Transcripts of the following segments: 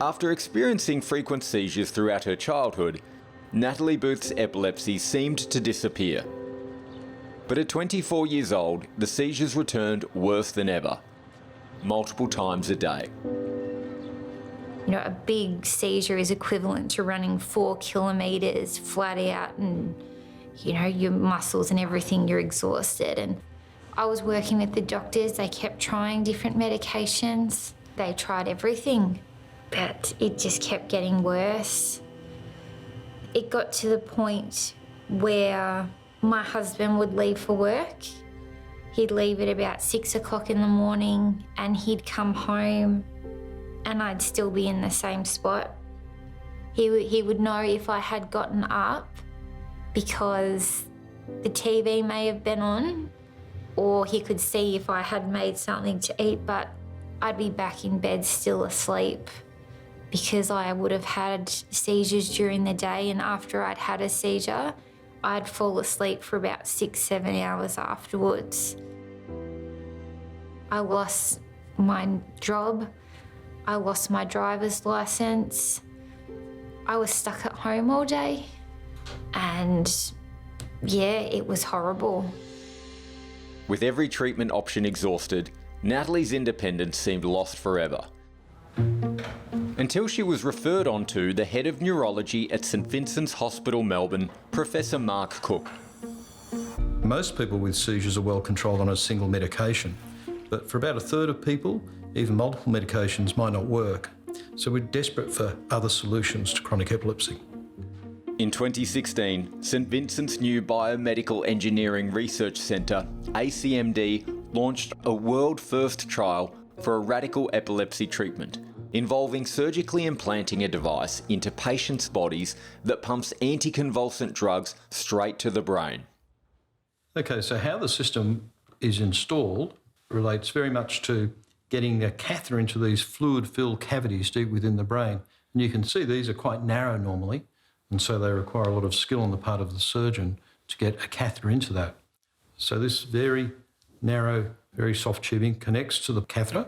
After experiencing frequent seizures throughout her childhood, Natalie Booth's epilepsy seemed to disappear. But at 24 years old, the seizures returned worse than ever, multiple times a day. You know, a big seizure is equivalent to running 4 kilometres flat out and, you know, your muscles and everything, you're exhausted. And I was working with the doctors, they kept trying different medications. They tried everything, but it just kept getting worse. It got to the point where my husband would leave for work. He'd leave at about 6 o'clock in the morning and he'd come home and I'd still be in the same spot. He would know if I had gotten up because the TV may have been on, or he could see if I had made something to eat, but I'd be back in bed still asleep because I would have had seizures during the day, and after I'd had a seizure, I'd fall asleep for about 6-7 hours afterwards. I lost my job. I lost my driver's license. I was stuck at home all day. And yeah, it was horrible. With every treatment option exhausted, Natalie's independence seemed lost forever. Until she was referred on to the head of neurology at St Vincent's Hospital, Melbourne, Professor Mark Cook. Most people with seizures are well controlled on a single medication, but for about a third of people, even multiple medications might not work. So we're desperate for other solutions to chronic epilepsy. In 2016, St Vincent's new Biomedical Engineering Research Centre, ACMD, launched a world-first trial for a radical epilepsy treatment, involving surgically implanting a device into patients' bodies that pumps anti-convulsant drugs straight to the brain. Okay, so how the system is installed relates very much to getting a catheter into these fluid-filled cavities deep within the brain. And you can see these are quite narrow normally, and so they require a lot of skill on the part of the surgeon to get a catheter into that. So this very narrow, very soft tubing connects to the catheter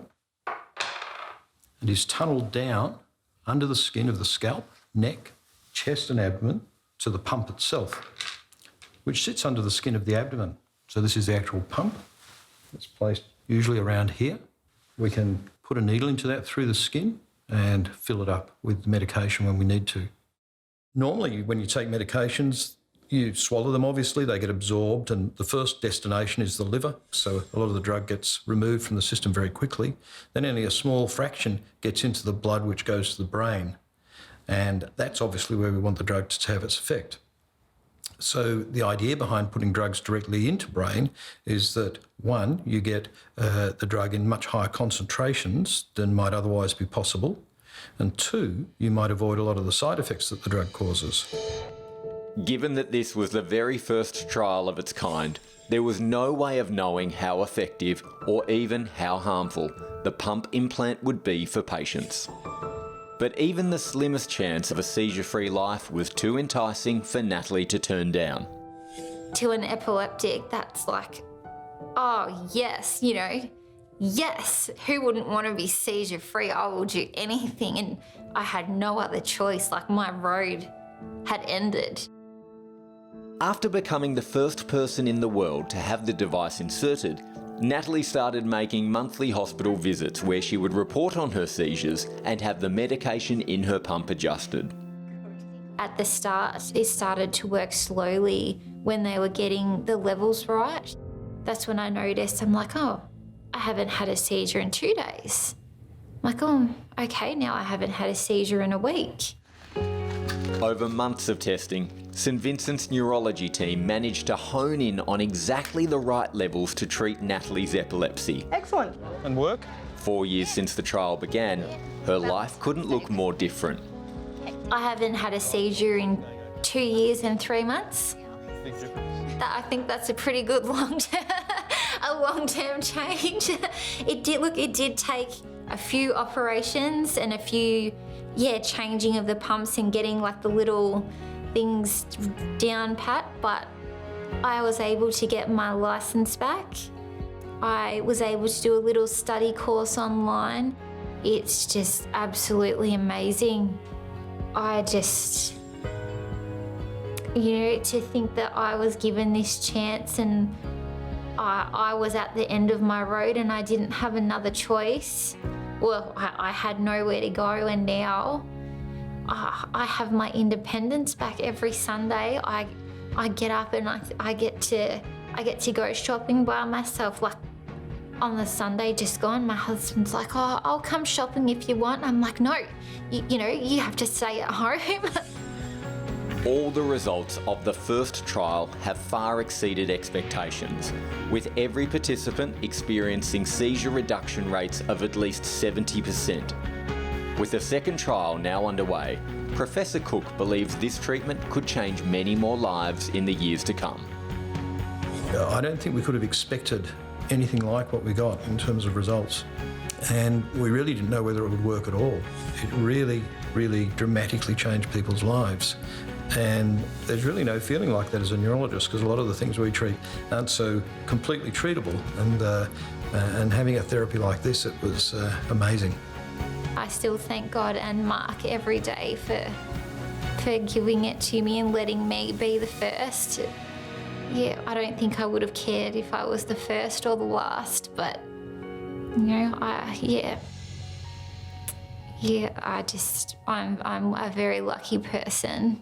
and is tunnelled down under the skin of the scalp, neck, chest and abdomen to the pump itself, which sits under the skin of the abdomen. So this is the actual pump. It's placed usually around here. We can put a needle into that through the skin and fill it up with the medication when we need to. Normally, when you take medications, you swallow them, obviously, they get absorbed, and the first destination is the liver, so a lot of the drug gets removed from the system very quickly. Then only a small fraction gets into the blood, which goes to the brain, and that's obviously where we want the drug to have its effect. So the idea behind putting drugs directly into brain is that, one, you get the drug in much higher concentrations than might otherwise be possible, and two, you might avoid a lot of the side effects that the drug causes. Given that this was the very first trial of its kind, there was no way of knowing how effective or even how harmful the pump implant would be for patients. But even the slimmest chance of a seizure-free life was too enticing for Natalie to turn down. To an epileptic, that's like, oh yes, you know, yes, who wouldn't want to be seizure-free? I will do anything. And I had no other choice, like my road had ended. After becoming the first person in the world to have the device inserted, Natalie started making monthly hospital visits where she would report on her seizures and have the medication in her pump adjusted. At the start, it started to work slowly when they were getting the levels right. That's when I noticed, I'm like, oh, I haven't had a seizure in 2 days. I'm like, oh, okay, now I haven't had a seizure in a week. Over months of testing, St Vincent's neurology team managed to hone in on exactly the right levels to treat Natalie's epilepsy. Excellent. And work? 4 years since the trial began, her life couldn't look more different. I haven't had a seizure in 2 years and 3 months. Big difference. I think that's a pretty good long-term change. It did take a few operations and a few, changing of the pumps and getting like the little things down pat, but I was able to get my license back. I was able to do a little study course online. It's just absolutely amazing. I just, to think that I was given this chance and I was at the end of my road and I didn't have another choice. Well, I had nowhere to go, and now I have my independence back every Sunday. I get up and I get to go shopping by myself. Like on the Sunday just gone, my husband's like, "Oh, I'll come shopping if you want." I'm like, "No, you have to stay at home." All the results of the first trial have far exceeded expectations, with every participant experiencing seizure reduction rates of at least 70%. With the second trial now underway, Professor Cook believes this treatment could change many more lives in the years to come. I don't think we could have expected anything like what we got in terms of results. And we really didn't know whether it would work at all. It really, really dramatically changed people's lives. And there's really no feeling like that as a neurologist, because a lot of the things we treat aren't so completely treatable. And having a therapy like this, it was amazing. I still thank God and Mark every day for giving it to me and letting me be the first. Yeah, I don't think I would have cared if I was the first or the last, but I'm a very lucky person.